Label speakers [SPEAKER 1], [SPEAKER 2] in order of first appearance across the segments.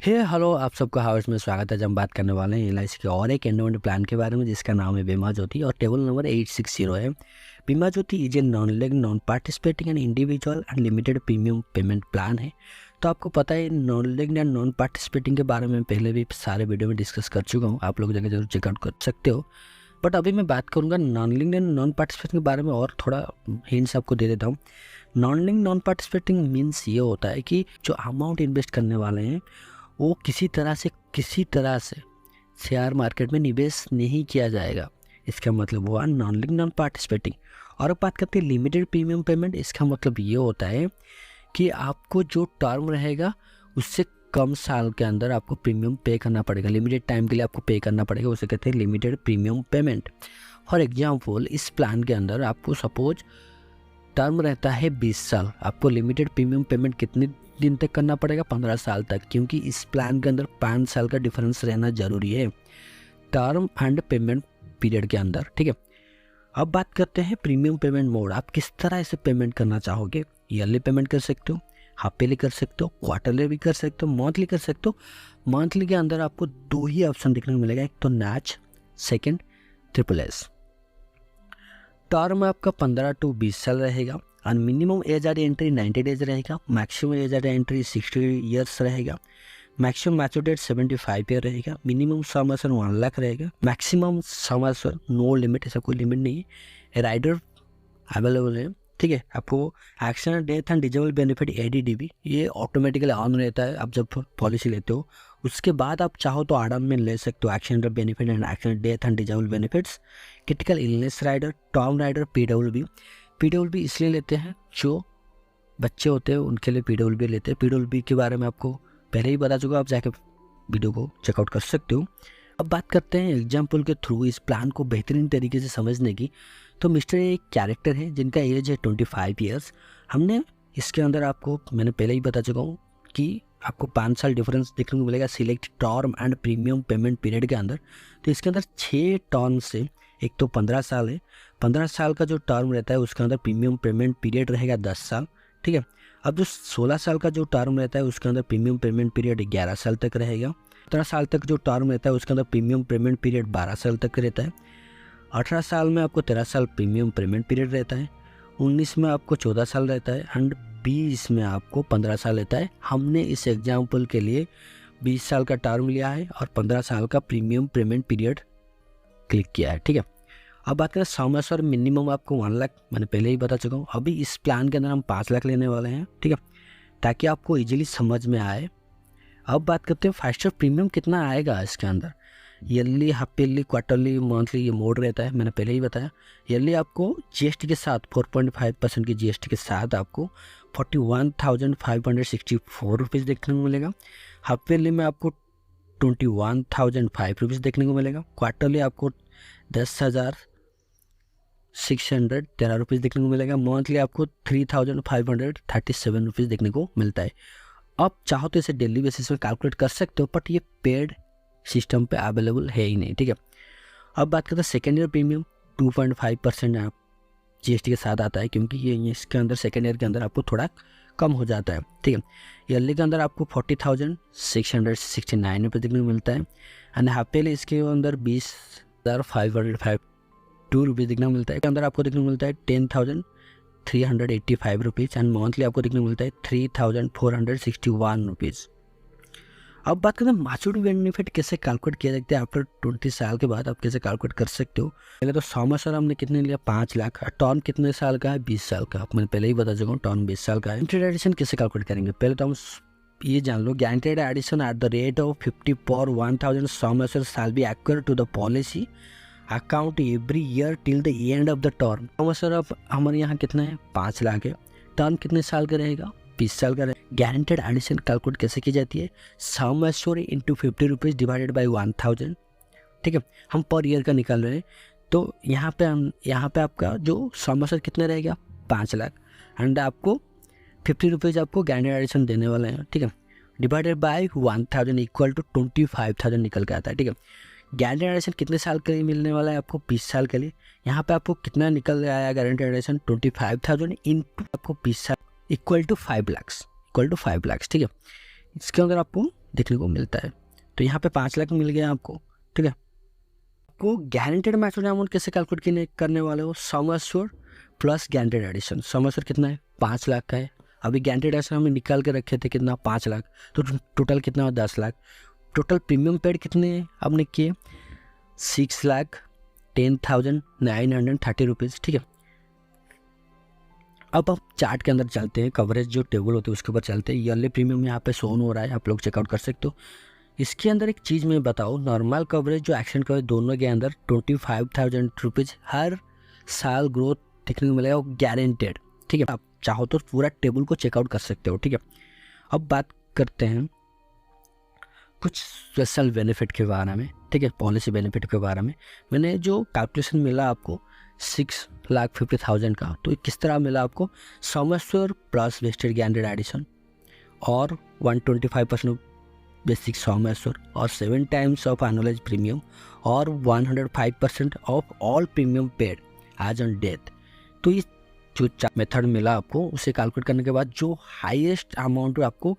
[SPEAKER 1] Hello आप सबका house में स्वागत है। जब हम बात करने वाले हैं एलआईसी के और एक एंडोमेंट प्लान के बारे में जिसका नाम है बीमा ज्योति और टेबल नंबर 860 है। Bima Jyoti is a non linked non participating and individual and limited premium payment plan है। तो आपको पता है non linked and non participating के बारे में पहले भी सारे वीडियो में डिस्कस कर चुका हूँ, आप लोग जगह जरूर चेकआउट कर सकते हो। बट अभी मैं बात करूँगा non linked and non participating के बारे में और थोड़ा हिंट्स आपको दे देता हूँ। Non linked non participating means ये होता है कि जो अमाउंट इन्वेस्ट करने वाले हैं वो किसी तरह से शेयर मार्केट में निवेश नहीं किया जाएगा। इसका मतलब हुआ नॉन लिंक्ड नॉन पार्टिसिपेटिंग। और अब बात करते हैं लिमिटेड प्रीमियम पेमेंट। इसका मतलब ये होता है कि आपको जो टर्म रहेगा उससे कम साल के अंदर आपको प्रीमियम पे करना पड़ेगा, लिमिटेड टाइम के लिए आपको पे करना पड़ेगा, उसे कहते हैं limited premium payment. For example इस प्लान के अंदर आपको सपोज टर्म रहता है 20 साल, आपको लिमिटेड प्रीमियम पेमेंट कितने दिन तक करना पड़ेगा? 15 साल तक, क्योंकि इस प्लान के अंदर 5 साल का डिफरेंस रहना जरूरी है टर्म एंड पेमेंट पीरियड के अंदर। ठीक है, अब बात करते हैं प्रीमियम पेमेंट मोड। आप किस तरह से पेमेंट करना चाहोगे? ईयरली पेमेंट कर सकते हो, हाफ पेली कर सकते हो, क्वार्टरली भी कर सकते हो, मंथली कर सकते हो। मंथली के अंदर आपको 2 ही ऑप्शन देखने को मिलेगा, एक तो NACH, second triple S. Term आपका 15 to 20 साल रहेगा और minimum age or entry 90 days रहेगा, maximum age or entry 60 years रहेगा, मैक्सिमम मैच्योर डेट 75 ईयर रहेगा, मिनिमम सम असर 1 लाख रहेगा, मैक्सिमम सम असर नो लिमिट, ऐसा कोई लिमिट नहीं है। राइडर अवेलेबल है। ठीक है, आपको accident death and disable benefit ADDB ये ऑटोमेटिकली ऑन रहता है आप जब पॉलिसी लेते हो। उसके बाद आप चाहो तो आडान में ले सकते हो accident benefit and accident death and disable benefits, critical illness rider, term rider, PWB इसलिए लेते हैं जो बच्चे होते हैं उनके लिए PWB लेते हैं। PWB के बारे में आपको पहले ही बता चुका, आप जाके वीडियो को चेकआउट कर सकते हो। अब बात करते हैं एग्जाम्पल के थ्रू इस प्लान को बेहतरीन तरीके से समझने की। तो मिस्टर एक कैरेक्टर है जिनका एज है 25 ईयर्स। हमने इसके अंदर आपको मैंने पहले ही बता चुका हूँ कि आपको 5 साल डिफरेंस देखने को मिलेगा select term and premium payment period के अंदर। तो इसके अंदर 6 टर्म से, एक तो 15 साल है, 15 साल का जो टर्म रहता है उसके अंदर प्रीमियम पेमेंट पीरियड रहेगा 10 साल। ठीक है, अब जो 16 साल का जो टर्म रहता है उसके अंदर प्रीमियम पेमेंट पीरियड 11 साल तक रहेगा। 17 साल तक जो टर्म रहता है उसके अंदर प्रीमियम पेमेंट पीरियड 12 साल तक रहता है। 18 साल में आपको 13 साल प्रीमियम पेमेंट पीरियड रहता है। 19 में आपको 14 साल रहता है एंड 20 में आपको 15 साल रहता है। हमने इस एग्जाम्पल के लिए 20 साल का टर्म लिया है और 15 साल का प्रीमियम पेमेंट पीरियड क्लिक किया है। ठीक है, अब बात करें सम असर मिनिमम आपको 1 लाख, मैंने पहले ही बता चुका हूँ। अभी इस प्लान के अंदर हम 5 लाख लेने वाले हैं। ठीक है, ताकि आपको इजीली समझ में आए। अब बात करते हैं फास्टर प्रीमियम कितना आएगा इसके अंदर। Yearly, half yearly, quarterly, monthly ये मोड रहता है, मैंने पहले ही बताया। ईयरली आपको GST के साथ 4.5% की GST के साथ आपको 41,564 रुपीज़ देखने को मिलेगा। हाफ ईयरली में आपको 21,005 रुपीज़ देखने को मिलेगा। क्वार्टरली आपको 10,613 रुपीज़ देखने को मिलेगा। मंथली आपको 3,537 रुपीज़ देखने को मिलता है। आप चाहो तो इसे डेली बेसिस में कैलकुलेट कर सकते हो, बट ये पेड सिस्टम पे अवेलेबल है ही नहीं। ठीक है, अब बात करते हैं सेकेंड ईयर प्रीमियम 2.5% आप GST के साथ आता है, क्योंकि ये इसके अंदर सेकेंड ईयर के अंदर आपको थोड़ा कम हो जाता है। ठीक है, ईयरली के अंदर आपको 40,669 रुपये देखने को मिलता है एंड हाफ ईयरली इसके अंदर 20,552 रुपीज़ देखने को मिलता है। के अंदर आपको देखने को मिलता है 10,385 रुपीज़ एंड मंथली आपको देखने को मिलता है 3,461 रुपीज़। अब बात करते हैं मैच्योरिटी बेनिफिट कैसे कैलकुलेट किया जाता है। आफ्टर 20 साल के बाद आप कैसे कैलकुलेट कर सकते हो। पहले तो सम असर हमने कितने लिया? 5 लाख। टर्म कितने साल का है? 20 साल का। मैंने पहले ही बता चुका हूँ टर्म 20 साल का है। गारंटेड एडिशन कैसे कैलकुलेट करेंगे? पहले तो हम ये जान लो, guaranteed addition at the rate of 50 पर 1000 sum assured shall be acquire to the policy account every year till the end of the term. Sum assured अब हमारे यहाँ कितना है? 5 लाख है। टर्म कितने साल का रहेगा? 20 साल का। गारंटेड एडिशन कैलकुलेट कैसे की जाती है? Sum assure into 50 rupees divided by 1000। ठीक है, हम पर ईयर का निकाल रहे हैं, तो यहाँ पे आपका जो सम एश्योर कितना रहेगा? 5 लाख एंड आपको 50 रुपीज़ आपको गारंटेड एडिशन देने वाले हैं। ठीक है, डिवाइडेड बाई 1000 इक्वल टू 25,000 निकल के आता है। ठीक है, गारंटेड एडिशन कितने साल के लिए मिलने वाला है? आपको 20 साल के लिए। यहाँ पे आपको कितना निकल आया गारंटेड एडिशन? 25,000 इंटू आपको 20 साल इक्वल टू 5 लाख। ठीक है, इसके अंदर आपको देखने को मिलता है। तो यहाँ पे 5 लाख मिल गया आपको, ठीक है। आपको गारंटेड मैच्योरिटी अमाउंट कैसे कैलकुलेट करने वाले हो, sum assured plus guaranteed addition. Sum assured कितना है, 5 लाख का है। अभी गारंटेड एडिशन हमने निकाल के रखे थे कितना, 5 लाख, तो टोटल कितना हुआ, 10 लाख। टोटल प्रीमियम पेड कितने आपने किए, 6,10,930 रुपीज़, ठीक है। अब आप चार्ट के अंदर चलते हैं, कवरेज जो टेबल होती है उसके ऊपर चलते हैं। ईयरली प्रीमियम यहाँ पे शोन हो रहा है, आप लोग चेकआउट कर सकते हो। इसके अंदर एक चीज़ मैं बताऊँ, नॉर्मल कवरेज जो एक्सीडेंट कवरेज दोनों के अंदर 25,000 रुपीज़ हर साल ग्रोथ देखने को मिलेगा, वो गारंटेड, ठीक है। आप चाहो तो पूरा टेबल को चेकआउट कर सकते हो, ठीक है। अब बात करते हैं कुछ स्पेशल बेनिफिट के बारे में, ठीक है, पॉलिसी बेनिफिट के बारे में। मैंने जो कैलकुलेशन मिला आपको 6,50,000 का, तो किस तरह मिला आपको, sum assured plus vested guaranteed addition और 125% बेसिक सम एश्योर्ड और 7 टाइम्स ऑफ एनुअलाइज प्रीमियम और 105% of all premium paid as on death. तो ये जो मेथड मिला आपको, उसे कैलकुलेट करने के बाद जो हाईएस्ट अमाउंट आपको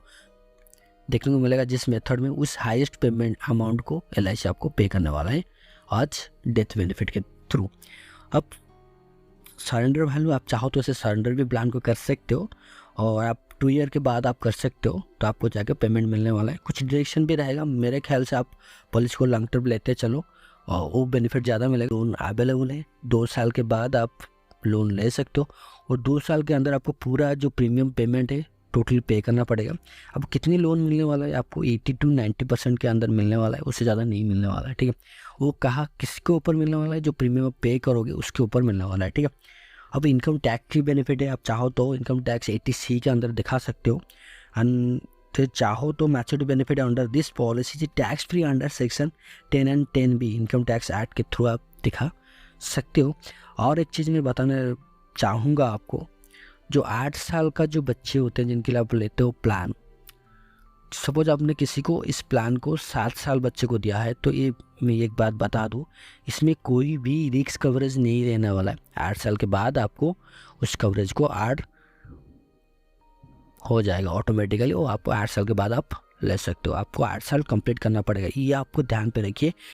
[SPEAKER 1] देखने को मिलेगा जिस मेथड में, उस हाईएस्ट पेमेंट अमाउंट को LIC आपको पे करने वाला है आज डेथ बेनिफिट के थ्रू। अब सरेंडर वैल्यू आप चाहो तो ऐसे सरेंडर भी प्लान को कर सकते हो, और आप 2 ईयर के बाद आप कर सकते हो, तो आपको जाके पेमेंट मिलने वाला है। कुछ डिडक्शन भी रहेगा, मेरे ख्याल से आप पॉलिसी को लॉन्ग टर्म लेते चलो और वो बेनिफिट ज़्यादा मिलेगा। लोन अवेलेबल है, 2 साल के बाद आप लोन ले सकते हो, और 2 साल के अंदर आपको पूरा जो प्रीमियम पेमेंट है टोटल पे करना पड़ेगा। अब कितनी लोन मिलने वाला है आपको, 80 to 90% के अंदर मिलने वाला है, उससे ज़्यादा नहीं मिलने वाला है, ठीक है। वो कहा किसके ऊपर मिलने वाला है, जो प्रीमियम पे करोगे उसके ऊपर मिलने वाला है, ठीक है। अब इनकम टैक्स की बेनिफिट है, आप चाहो तो इनकम टैक्स 80C के अंदर दिखा सकते हो, एंड फिर चाहो तो maturity benefit under this policy tax free under section 10 and 10B income tax act के थ्रू आप दिखा सकते हो। और एक चीज़ मैं बताना चाहूँगा आपको, जो 8 साल का जो बच्चे होते हैं जिनके लिए आप लेते हो प्लान, सपोज आपने किसी को इस प्लान को 7 साल बच्चे को दिया है, तो ये मैं एक बात बता दूँ, इसमें कोई भी रिस्क कवरेज नहीं रहने वाला है। 8 साल के बाद आपको उस कवरेज को ऐड हो जाएगा ऑटोमेटिकली, वो आपको 8 साल के बाद आप ले सकते हो। आपको 8 साल कंप्लीट करना पड़ेगा, ये आपको ध्यान पे रखिए,